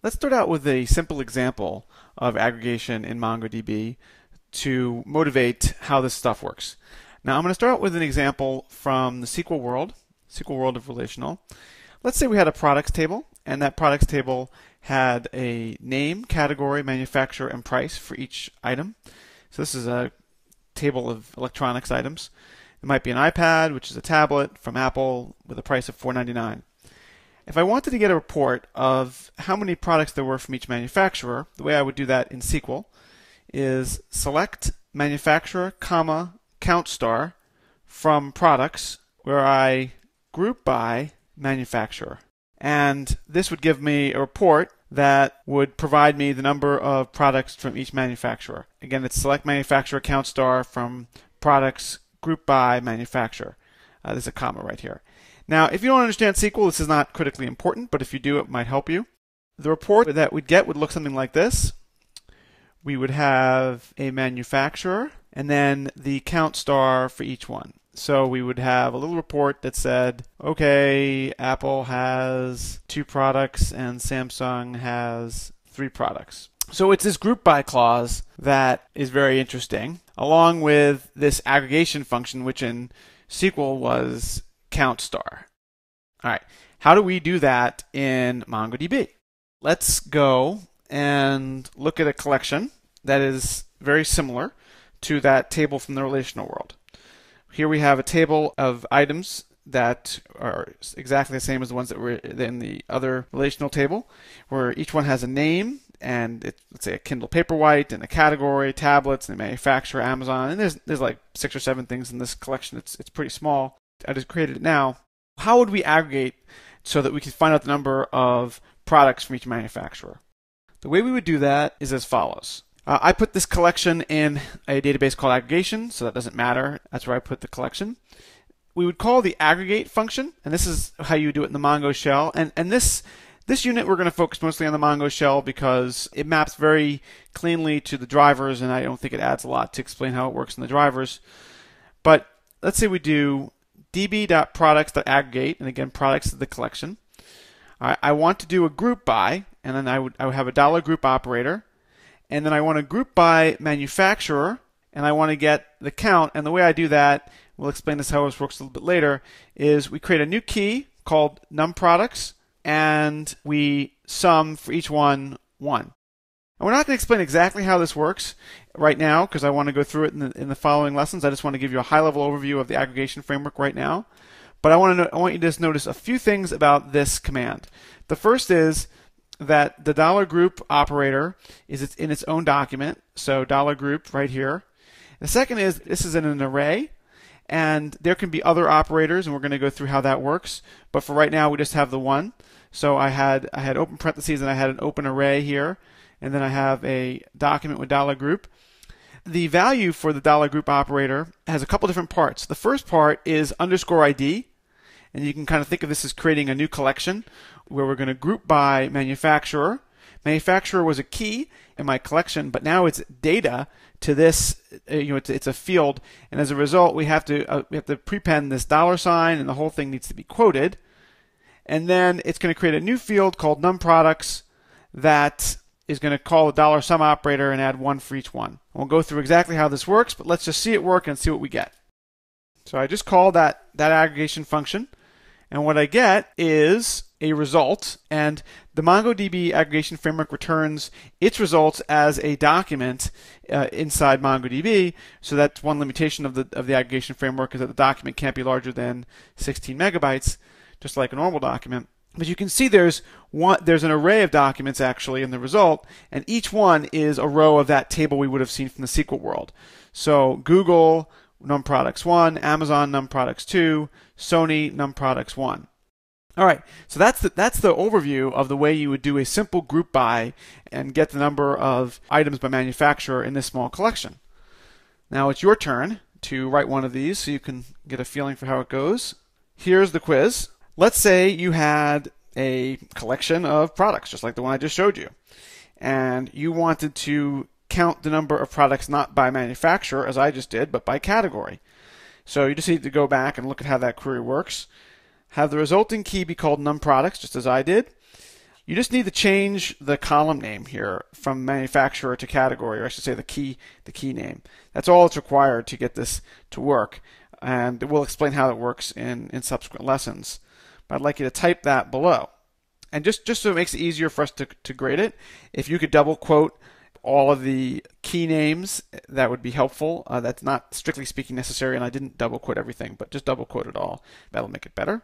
Let's start out with a simple example of aggregation in MongoDB to motivate how this stuff works. Now I'm going to start out with an example from the SQL world of relational. Let's say we had a products table, and that products table had a name, category, manufacturer, and price for each item. So this is a table of electronics items. It might be an iPad, which is a tablet from Apple with a price of $4.99. If I wanted to get a report of how many products there were from each manufacturer, the way I would do that in SQL is select manufacturer, comma, count star from products, where I group by manufacturer. And this would give me a report that would provide me the number of products from each manufacturer. Again, it's select manufacturer, count star from products, group by manufacturer. There's a comma right here. Now, if you don't understand SQL, this is not critically important, but if you do, it might help you. The report that we'd get would look something like this. We would have a manufacturer, and then the count star for each one. So we would have a little report that said, okay, Apple has 2 products and Samsung has 3 products. So it's this group by clause that is very interesting, along with this aggregation function, which in SQL was count star. All right, how do we do that in MongoDB? Let's go and look at a collection that is very similar to that table from the relational world. Here we have a table of items that are exactly the same as the ones that were in the other relational table, where each one has a name and let's say a Kindle Paperwhite and a category, tablets, and a manufacturer, Amazon, and there's like 6 or 7 things in this collection. It's pretty small. I just created it now. How would we aggregate so that we could find out the number of products from each manufacturer? The way we would do that is as follows. I put this collection in a database called Aggregation, so that doesn't matter. That's where I put the collection. We would call the aggregate function, and this is how you do it in the Mongo shell. And this unit, we're going to focus mostly on the Mongo shell because it maps very cleanly to the drivers, and I don't think it adds a lot to explain how it works in the drivers. But let's say we do db.products.aggregate, and again, products is the collection. I want to do a group by, and then I would have a $group operator, and then I want to group by manufacturer, and I want to get the count. And the way I do that, we'll explain this how this works a little bit later, is we create a new key called numProducts, and we sum for each one 1. And we're not going to explain exactly how this works right now because I want to go through it in the following lessons. I just want to give you a high-level overview of the aggregation framework right now. But I want you to just notice a few things about this command. The first is that the $group operator is in its own document, so $group right here. The second is this is in an array, and there can be other operators, and we're going to go through how that works. But for right now, we just have the one. So I had open parentheses, and I had an open array here, and then I have a document with $group. The value for the $group operator has a couple different parts. The first part is _ID, and you can kind of think of this as creating a new collection where we're going to group by manufacturer. Manufacturer was a key in my collection, but now it's data to this. It's a field, and as a result, we have to prepend this $sign, and the whole thing needs to be quoted. And then it's going to create a new field called numProducts that is going to call the $sum operator and add 1 for each one. We'll go through exactly how this works, but let's just see it work and see what we get. So I just called that aggregation function, and what I get is a result, and the MongoDB aggregation framework returns its results as a document inside MongoDB. So that's one limitation of the aggregation framework, is that the document can't be larger than 16 megabytes, just like a normal document. But you can see there's an array of documents actually in the result, and each one is a row of that table we would have seen from the SQL world. So Google numProducts 1, Amazon numProducts 2, Sony numProducts 1. All right, so that's the overview of the way you would do a simple group by and get the number of items by manufacturer in this small collection. Now it's your turn to write one of these so you can get a feeling for how it goes. Here's the quiz. Let's say you had a collection of products, just like the one I just showed you, and you wanted to count the number of products not by manufacturer, as I just did, but by category. So you just need to go back and look at how that query works. Have the resulting key be called numProducts, just as I did. You just need to change the column name here from manufacturer to category, or I should say the key name. That's all that's required to get this to work, and we'll explain how it works in subsequent lessons. But I'd like you to type that below. And just so it makes it easier for us to grade it, if you could double quote all of the key names, that would be helpful. That's not strictly speaking necessary, and I didn't double quote everything, but just double quote it all. That'll make it better.